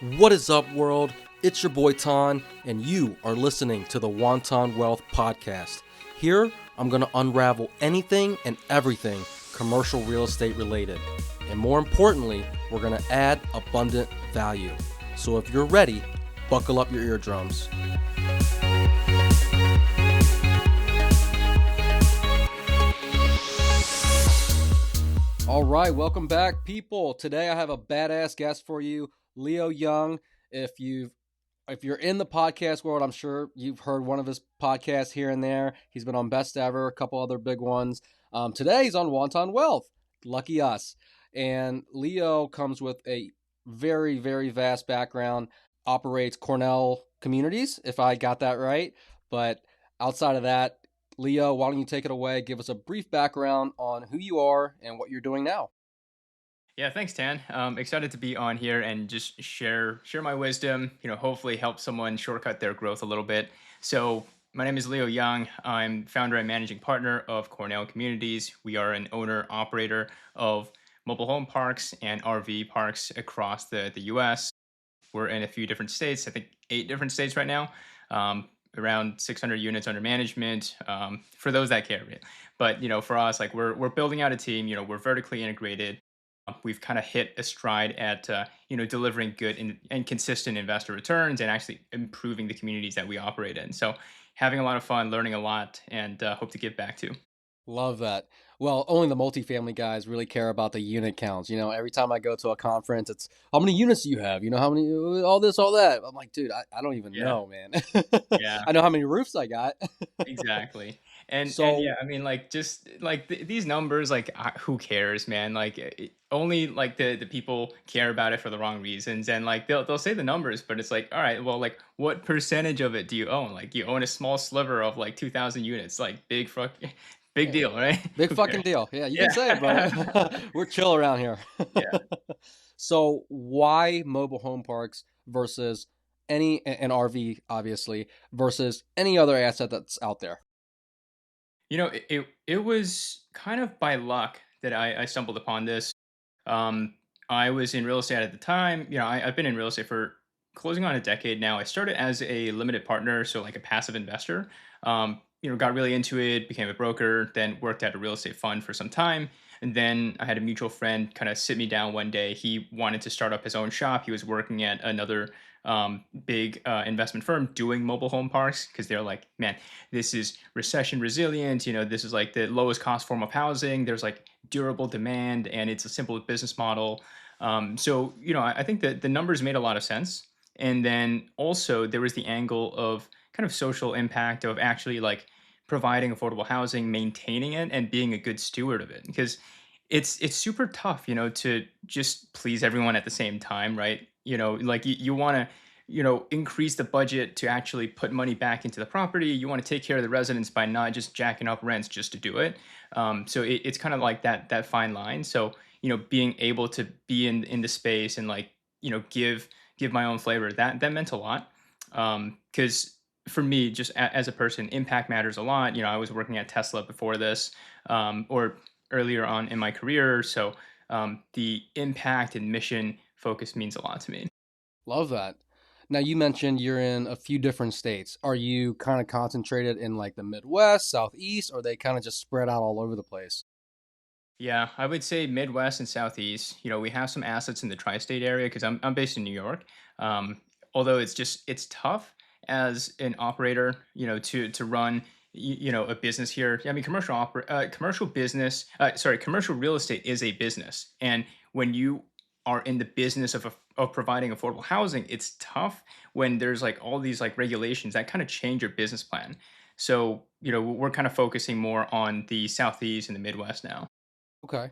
What is up, world? It's your boy Ton, and you are listening to the Wonton Wealth Podcast. Here, I'm going to unravel anything and everything commercial real estate related. And more importantly, we're going to add abundant value. So if you're ready, buckle up your eardrums. All right, welcome back, people. Today I have a badass guest for you, Leo Young. If you're in the podcast world, I'm sure you've heard one of his podcasts here and there. He's been on Best Ever, a couple other big ones. Today he's on Wonton Wealth. Lucky us. And Leo comes with a very, very vast background. Operates Cornell Communities, if I got that right. But outside of that, Leo, why don't you take it away? Give us a brief background on who you are and what you're doing now. Yeah, thanks, Tan. Excited to be on here and just share my wisdom. Hopefully help someone shortcut their growth a little bit. So, my name is Leo Young. I'm founder and managing partner of Cornell Communities. We are an owner operator of mobile home parks and RV parks across the U.S. We're in a few different states. I think 8 different states right now. Around 600 units under management. For those that care, right? But for us, like we're building out a team. We're vertically integrated. We've kind of hit a stride at delivering good and consistent investor returns and actually improving the communities that we operate in. So having a lot of fun, learning a lot, and hope to give back to. Love that. Well, only the multifamily guys really care about the unit counts. Every time I go to a conference, it's how many units do you have? How many, all this, all that. I'm like, dude, I don't even Yeah, know, man. yeah. I know how many roofs I got. Exactly. And yeah, So, I mean, like, just like these numbers, like who cares, man? Like only like the people care about it for the wrong reasons, and like they'll say the numbers, but it's like, all right, well, like what percentage of it do you own? Like you own a small sliver of like 2,000 units, like big yeah, deal, right? big Who fucking cares? deal. Yeah, you can Yeah. say it, brother. We're chill around here. Yeah. So, why mobile home parks versus an RV, obviously, versus any other asset that's out there? It was kind of by luck that I stumbled upon this. Um, I was in real estate at the time. I've been in real estate for closing on a decade now. I started as a limited partner, so like a passive investor. Got really into it, became a broker, then worked at a real estate fund for some time. And then I had a mutual friend kind of sit me down one day. He wanted to start up his own shop. He was working at another big investment firm doing mobile home parks because they're like, man, this is recession resilient. This is like the lowest cost form of housing. There's like durable demand and it's a simple business model. So I think that the numbers made a lot of sense. And then also there was the angle of kind of social impact of actually like providing affordable housing, maintaining it, and being a good steward of it. Because it's super tough, to just please everyone at the same time, right? Like you want to increase the budget to actually put money back into the property. You want to take care of the residents by not just jacking up rents just to do it. So it's kind of like that fine line. So being able to be in the space and like give my own flavor, that meant a lot. Because for me, just as a person, impact matters a lot. I was working at Tesla before this, or earlier on in my career. So the impact and mission focus means a lot to me. Love that. Now, you mentioned you're in a few different states. Are you kind of concentrated in like the Midwest, Southeast, or are they kind of just spread out all over the place? Yeah, I would say Midwest and Southeast. We have some assets in the tri-state area because I'm based in New York. Although it's tough as an operator, to run a business here. I mean, commercial real estate is a business, and when you are in the business of providing affordable housing, it's tough when there's like all these like regulations that kind of change your business plan. So we're kind of focusing more on the Southeast and the Midwest now. Okay.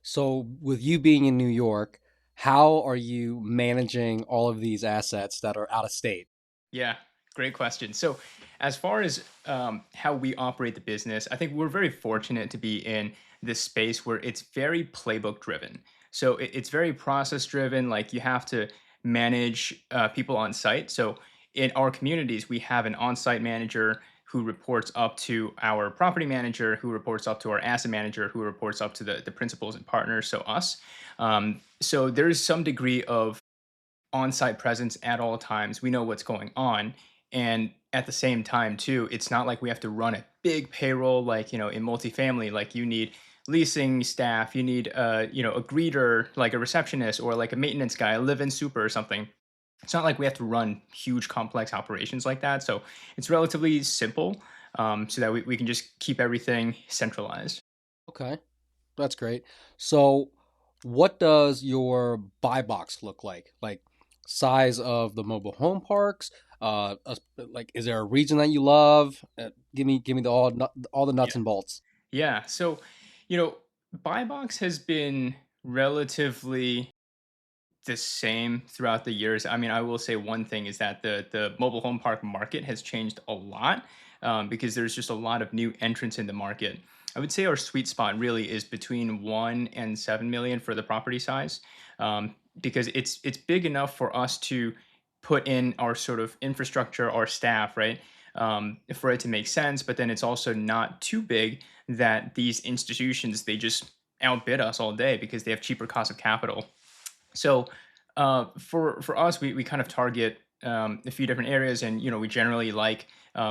So, with you being in New York, how are you managing all of these assets that are out of state? Yeah, great question. So, as far as how we operate the business, I think we're very fortunate to be in this space where it's very playbook driven. So, it's very process driven. Like, you have to manage people on site. So, in our communities, we have an on site manager who reports up to our property manager, who reports up to our asset manager, who reports up to the principals and partners, so us. So, there's some degree of on-site presence at all times. We know what's going on. And at the same time, too, it's not like we have to run a big payroll like, in multifamily, like you need leasing staff, you need a greeter, like a receptionist or like a maintenance guy, a live-in super or something. It's not like we have to run huge complex operations like that. So it's relatively simple, so that we can just keep everything centralized. Okay, that's great. So, what does your buy box look like? Like size of the mobile home parks? Like, is there a region that you love? Give me all the nuts and bolts. Yeah. So, you know, buy box has been relatively the same throughout the years. I mean, I will say one thing is that the mobile home park market has changed a lot, because there's just a lot of new entrants in the market. I would say our sweet spot really is between 1 and 7 million for the property size, because it's big enough for us to put in our sort of infrastructure, our staff, right? For it to make sense, but then it's also not too big that these institutions they just outbid us all day because they have cheaper cost of capital. So for us, we kind of target a few different areas, and we generally like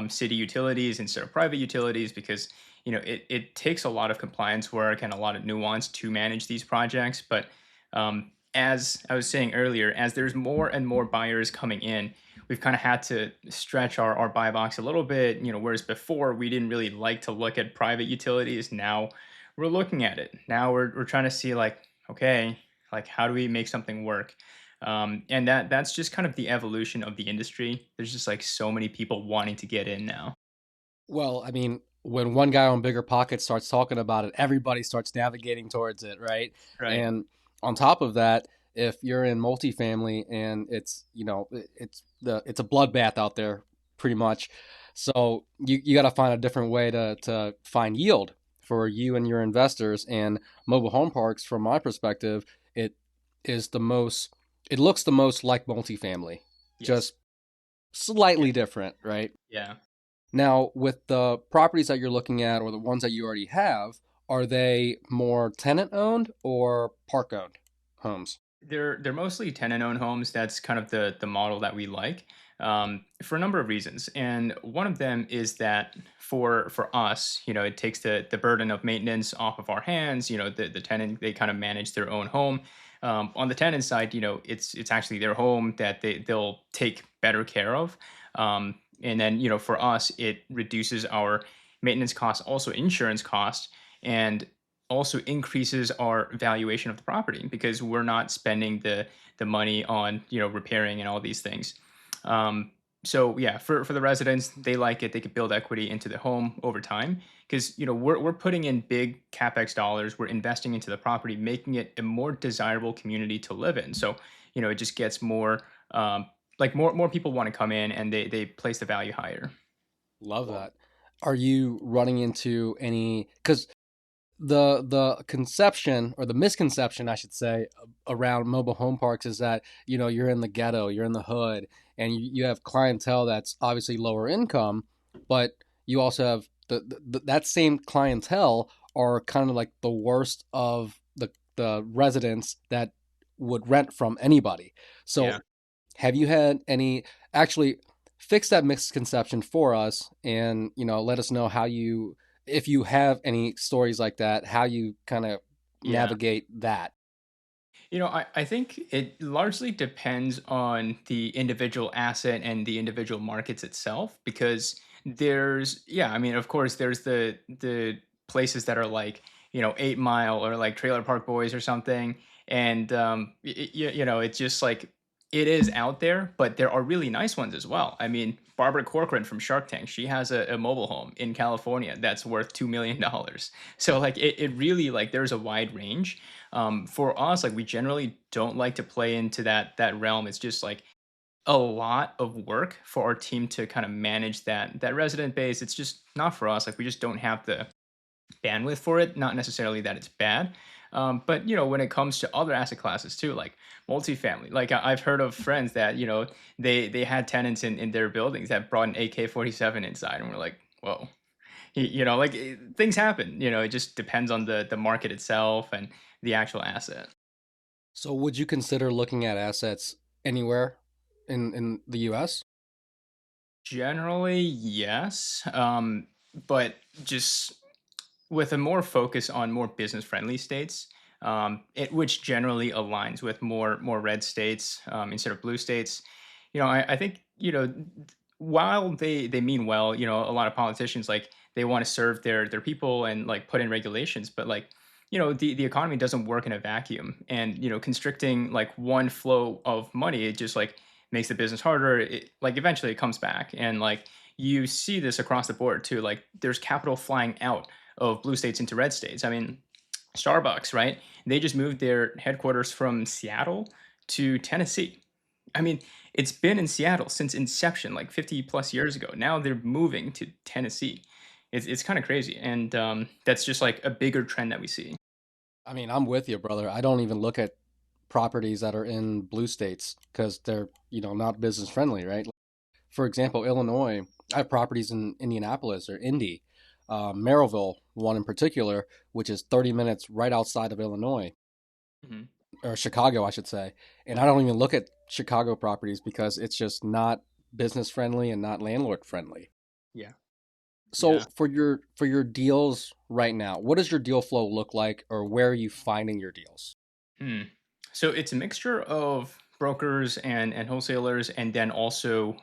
city utilities instead of private utilities because it takes a lot of compliance work and a lot of nuance to manage these projects. But as I was saying earlier, as there's more and more buyers coming in, we've kind of had to stretch our buy box a little bit. Whereas before we didn't really like to look at private utilities, now we're looking at it. Now we're trying to see like, okay, like, how do we make something work? And that's just kind of the evolution of the industry. There's just like so many people wanting to get in now. Well, I mean, when one guy on Bigger Pockets starts talking about it, everybody starts navigating towards it, right? Right. And on top of that, if you're in multifamily and it's it's a bloodbath out there, pretty much. So you got to find a different way to find yield for you and your investors. And mobile home parks, from my perspective, it is the most. It looks the most like multifamily, Yes. just slightly different, right? Yeah. Now, with the properties that you're looking at or the ones that you already have, are they more tenant owned or park owned homes? They're mostly tenant-owned homes. That's kind of the model that we like, for a number of reasons. And one of them is that for us, it takes the burden of maintenance off of our hands. The tenant they kind of manage their own home. On the tenant side, it's actually their home that they'll take better care of. And then for us, it reduces our maintenance costs, also insurance costs, and also increases our valuation of the property because we're not spending the money on repairing and all these things. Um, so yeah, for the residents, they like it. They could build equity into the home over time because we're putting in big capex dollars. We're investing into the property, making it a more desirable community to live in. So it just gets more, like more people want to come in and they place the value higher. Love that. Are you running into any? Because the conception or the misconception, I should say, around mobile home parks is that you're in the ghetto, you're in the hood, and you have clientele that's obviously lower income, but you also have that same clientele are kind of like the worst of the residents that would rent from anybody. Yeah. So have you had any actually fix that misconception for us and let us know how you if you have any stories like that, how you kind of Yeah. navigate that? I think it largely depends on the individual asset and the individual markets itself because I mean, of course, there's the places that are like, 8 Mile or like Trailer Park Boys or something. And, it's just like, it is out there, but there are really nice ones as well. I mean, Barbara Corcoran from Shark Tank, she has a mobile home in California that's worth $2 million. So like, it really like there's a wide range. For us, like we generally don't like to play into that realm. It's just like a lot of work for our team to kind of manage that resident base. It's just not for us. Like we just don't have the bandwidth for it. Not necessarily that it's bad. But when it comes to other asset classes too, like multifamily, like I've heard of friends that they had tenants in their buildings that brought an AK-47 inside, and we're like, whoa, like things happen. It just depends on the market itself and the actual asset. So would you consider looking at assets anywhere in the US? Generally, yes. But just with a more focus on more business friendly states, which generally aligns with more red states instead of blue states. I think while they mean well, a lot of politicians like they want to serve their people and like put in regulations, but like the economy doesn't work in a vacuum, and constricting like one flow of money, it just like makes the business harder. Like eventually it comes back, and like you see this across the board too. Like there's capital flying out of blue states into red states. I mean, Starbucks, right? They just moved their headquarters from Seattle to Tennessee. I mean, it's been in Seattle since inception, like 50 plus years ago. Now they're moving to Tennessee. It's kind of crazy. And that's just like a bigger trend that we see. I mean, I'm with you, brother. I don't even look at properties that are in blue states because they're, not business friendly, right? For example, Illinois, I have properties in Indianapolis or Indy, Maryville, one in particular, which is 30 minutes right outside of Illinois, Mhm. or Chicago, I should say. And I don't even look at Chicago properties because it's just not business friendly and not landlord friendly. Yeah. So Yeah. for your deals right now, what does your deal flow look like, or where are you finding your deals? Hmm. So it's a mixture of brokers and wholesalers, and then also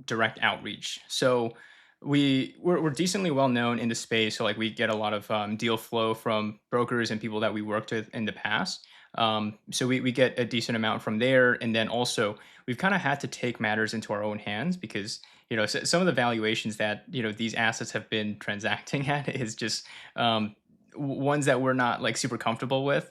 direct outreach. So we're decently well known in the space. So like we get a lot of deal flow from brokers and people that we worked with in the past. So we get a decent amount from there, and then also we've kind of had to take matters into our own hands because some of the valuations that these assets have been transacting at is just ones that we're not like super comfortable with,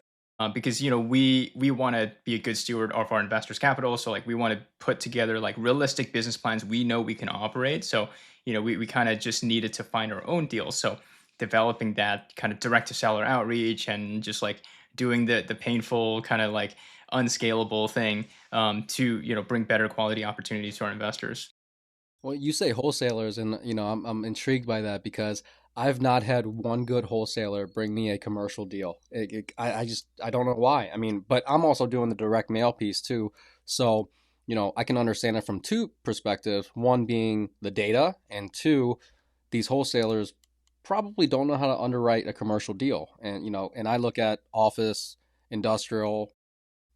because we want to be a good steward of our investors capital, so like we want to put together like realistic business plans we know we can operate. So we kind of just needed to find our own deals, so developing that kind of direct to seller outreach and just like doing the painful kind of like unscalable thing, to bring better quality opportunities to our investors. Well, you say wholesalers, and I'm intrigued by that because I've not had one good wholesaler bring me a commercial deal. I don't know why. I mean, but I'm also doing the direct mail piece too, so I can understand it from two perspectives. One being the data, and two, these wholesalers probably don't know how to underwrite a commercial deal. And and I look at office, industrial,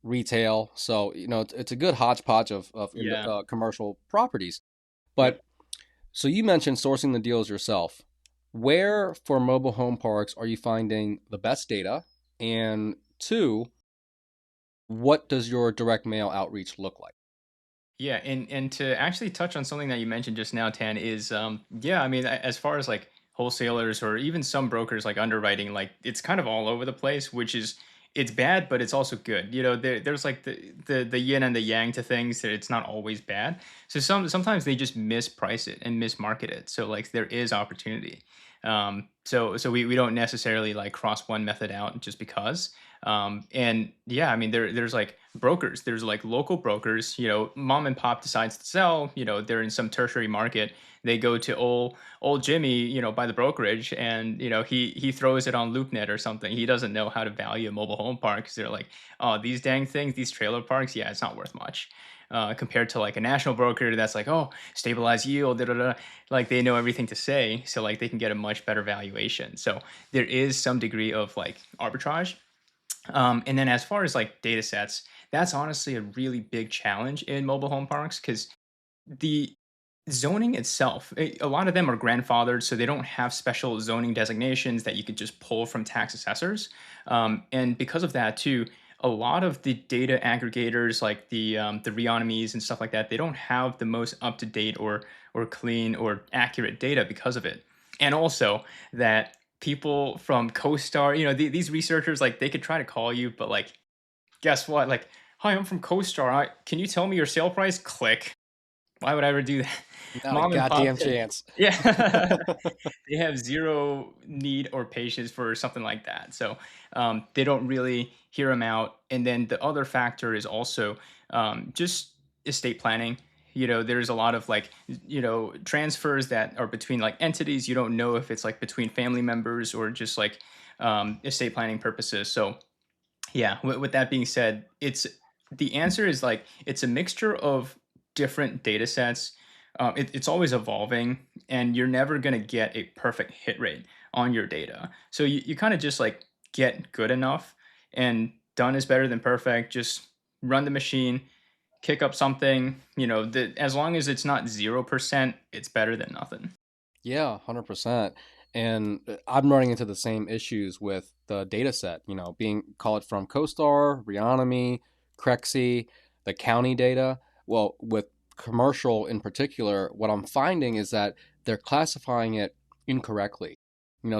retail, so it's a good hodgepodge of Yeah. commercial properties. Yep. But so you mentioned sourcing the deals yourself. Where for mobile home parks are you finding the best data? And two, what does your direct mail outreach look like? Yeah, and to actually touch on something that you mentioned just now, Tan, is yeah, I mean, as far as like wholesalers or even some brokers like underwriting, like it's kind of all over the place, which is it's bad, but it's also good. There's like the yin and the yang to things, that it's not always bad. So sometimes they just misprice it and mismarket it. So like there is opportunity. So we don't necessarily like cross one method out just because. And yeah, I mean there's like brokers, there's like local brokers, mom and pop decides to sell, they're in some tertiary market, they go to old Jimmy, by the brokerage, and he throws it on LoopNet or something. He doesn't know how to value a mobile home park because they're like, oh, these dang things, these trailer parks, yeah, it's not worth much. Compared to like a national broker that's like, oh, stabilized yield, da, da, da. Like they know everything to say, so like they can get a much better valuation. So there is some degree of like arbitrage. And then as far as like data sets, that's honestly a really big challenge in mobile home parks because the zoning itself, a lot of them are grandfathered, so they don't have special zoning designations that you could just pull from tax assessors. And because of that, too, a lot of the data aggregators, like the Reonomies and stuff like that, they don't have the most up to date or clean or accurate data because of it. And also that people from CoStar, these researchers, like they could try to call you, but like, guess what? Like, hi, I'm from CoStar. Can you tell me your sale price? Click. Why would I ever do that? Not a Mom and pop, goddamn chance. yeah, they have zero need or patience for something like that. So they don't really hear them out. And then the other factor is also just estate planning. There's a lot of like, transfers that are between like entities. You don't know if it's like between family members or just like estate planning purposes. So yeah, with that being said, it's The answer is like it's a mixture of different data sets. It's always evolving, and you're never going to get a perfect hit rate on your data. So you kind of just like get good enough, and done is better than perfect. Just run the machine, kick up something. As long as it's not 0%, it's better than nothing. Yeah, 100%. And I'm running into the same issues with the data set, being called from CoStar, Reonomy, Crexy, the county data. Well, with commercial in particular, what I'm finding is that they're classifying it incorrectly.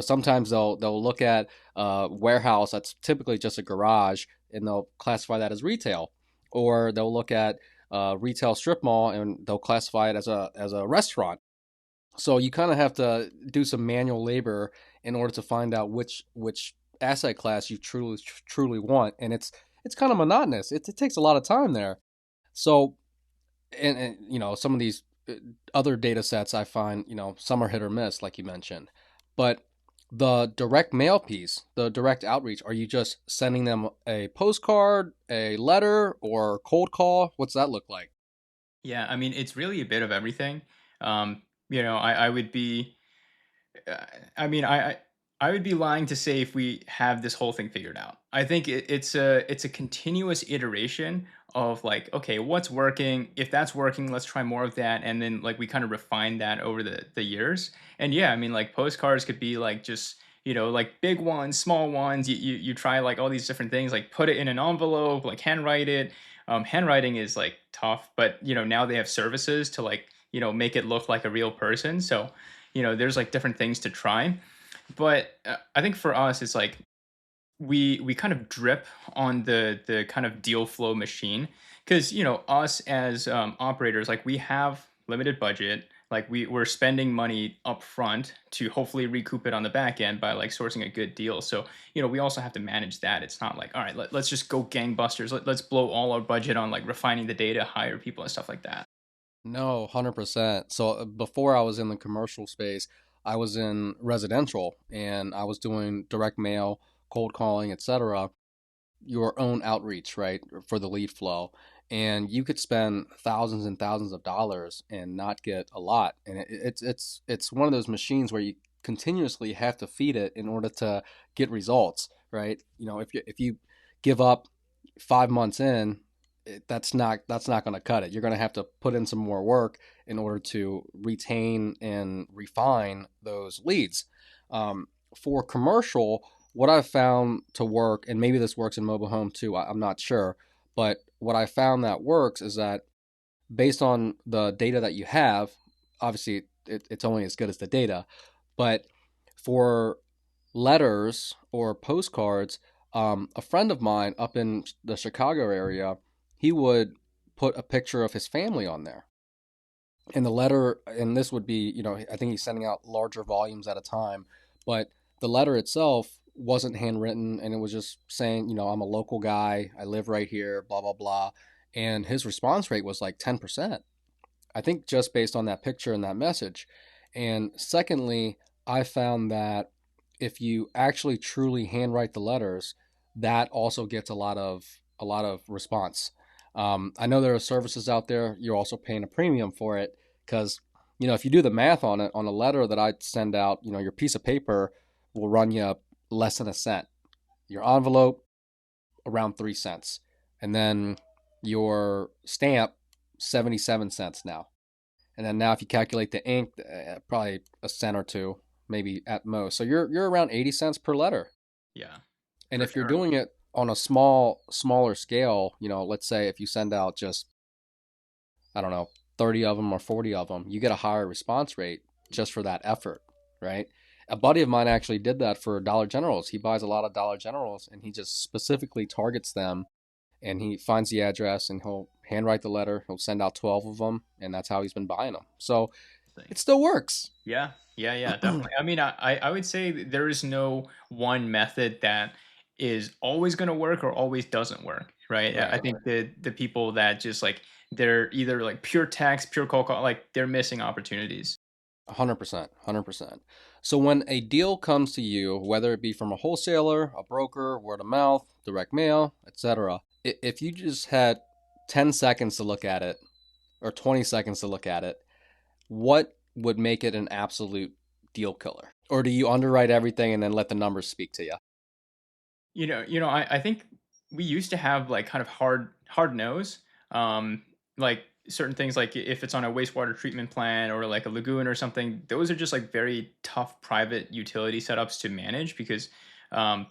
Sometimes they'll look at a warehouse that's typically just a garage and they'll classify that as retail, or they'll look at a retail strip mall and they'll classify it as a restaurant. So you kind of have to do some manual labor in order to find out which asset class you truly want, and it's kind of monotonous. It takes a lot of time there. So and some of these other data sets I find some are hit or miss, like you mentioned, but the direct mail piece, the direct outreach, are you just sending them a postcard, a letter, or cold call? What's that look like? Yeah, I mean, it's really a bit of everything. I would be Uh, I mean, I would be lying to say if we have this whole thing figured out. I think it's a continuous iteration of like, okay, what's working? If that's working, let's try more of that, and then like we kind of refine that over the years. And yeah, I mean, like postcards could be like just like big ones, small ones. You try like all these different things, like put it in an envelope, like handwrite it. Handwriting is like tough, but now they have services to like make it look like a real person. So there's like different things to try. But I think for us, it's like we kind of drip on the kind of deal flow machine because us as operators, like we have limited budget. Like we're spending money up front to hopefully recoup it on the back end by like sourcing a good deal. So we also have to manage that. It's not like, all right, let's just go gangbusters. Let's blow all our budget on like refining the data, hire people and stuff like that. No, 100%. So before I was in the commercial space, I was in residential and I was doing direct mail, cold calling, etc. Your own outreach, right, for the lead flow. And you could spend thousands and thousands of dollars and not get a lot. And it's one of those machines where you continuously have to feed it in order to get results, right? If you give up 5 months in, that's not going to cut it. You're going to have to put in some more work in order to retain and refine those leads. For commercial, what I've found to work, and maybe this works in mobile home too, I'm not sure, but what I found that works is that based on the data that you have, obviously it's only as good as the data, but for letters or postcards, a friend of mine up in the Chicago area, he would put a picture of his family on there. And the letter, and this would be, I think he's sending out larger volumes at a time, but the letter itself wasn't handwritten and it was just saying, I'm a local guy, I live right here, blah, blah, blah. And his response rate was like 10%. I think just based on that picture and that message. And secondly, I found that if you actually truly handwrite the letters, that also gets a lot of response. I know there are services out there. You're also paying a premium for it because if you do the math on it on a letter that I send out, your piece of paper will run you less than a cent. Your envelope around 3 cents, and then your stamp 77 cents now. And then now if you calculate the ink, probably a cent or two, maybe at most. So you're around 80 cents per letter. Yeah, And for if you're sure. doing it on a smaller scale, let's say if you send out just, I don't know, 30 of them or 40 of them, you get a higher response rate just for that effort, right? A buddy of mine actually did that for Dollar Generals. He buys a lot of Dollar Generals and he just specifically targets them and he finds the address and he'll handwrite the letter. He'll send out 12 of them and that's how he's been buying them. So Thing. it still works. Yeah, yeah, yeah, definitely. I mean, I would say that there is no one method that is always going to work or always doesn't work, right? I Right. think the people that just like they're either like pure text, pure cold call, like they're missing opportunities. 100%. 100%. So when a deal comes to you, whether it be from a wholesaler, a broker, word of mouth, direct mail, etc., if you just had 10 seconds to look at it or 20 seconds to look at it, what would make it an absolute deal killer? Or do you underwrite everything and then let the numbers speak to you? I think we used to have like kind of hard nose. Like certain things, like if it's on a wastewater treatment plant or like a lagoon or something, those are just like very tough private utility setups to manage because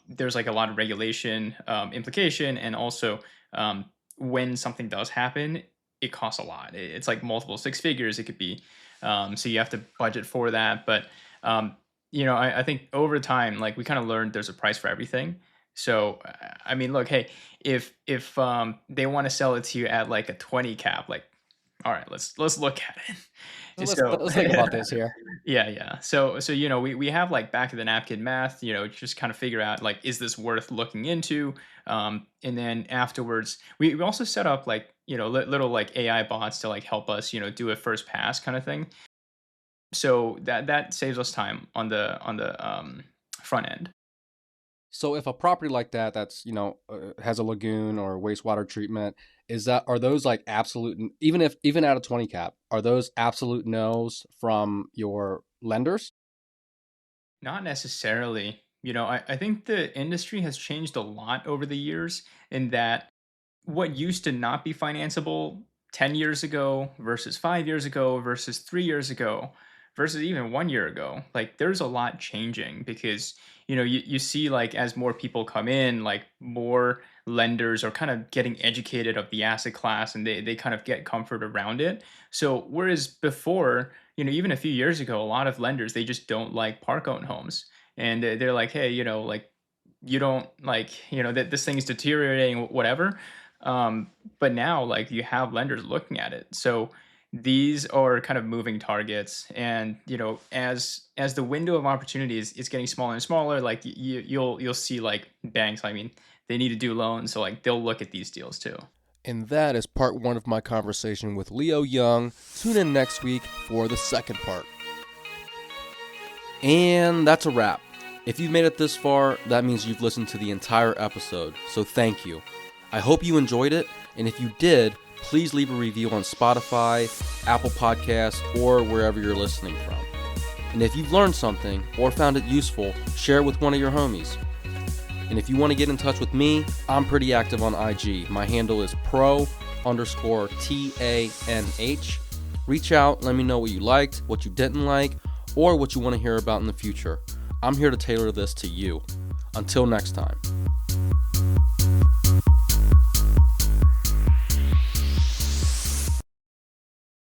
there's like a lot of regulation implication, and also um, when something does happen, it costs a lot. It's like multiple six figures. It could be, so you have to budget for that. But um, I think over time, like we kind of learned there's a price for everything. So, I mean, look, hey, if they want to sell it to you at like a 20 cap, like, all right, let's look at it. So So, let's think about this here. yeah. So we have like back of the napkin math, just kind of figure out like, is this worth looking into? And then afterwards, we also set up like little like AI bots to like help us do a first pass kind of thing. So that saves us time on the front end. So if a property like that that's, has a lagoon or wastewater treatment, are those like absolute, even at a 20 cap, are those absolute no's from your lenders? Not necessarily. I think the industry has changed a lot over the years in that what used to not be financeable 10 years ago versus 5 years ago versus 3 years ago versus even 1 year ago, like there's a lot changing because you see like as more people come in, like more lenders are kind of getting educated of the asset class, and they kind of get comfort around it. So whereas before, even a few years ago, a lot of lenders, they just don't like park owned homes, and they're like, hey, like you don't like that this thing is deteriorating, whatever. But now like you have lenders looking at it, so these are kind of moving targets. And as the window of opportunity is getting smaller and smaller, like you'll see like banks, I mean, they need to do loans, so like they'll look at these deals too. And that is part one of my conversation with Leo Young. Tune in next week for the second part. And that's a wrap. If you've made it this far, that means you've listened to the entire episode, so thank you. I hope you enjoyed it, and if you did, please leave a review on Spotify, Apple Podcasts, or wherever you're listening from. And if you've learned something or found it useful, share it with one of your homies. And if you want to get in touch with me, I'm pretty active on IG. My handle is pro_TANH. Reach out, let me know what you liked, what you didn't like, or what you want to hear about in the future. I'm here to tailor this to you. Until next time.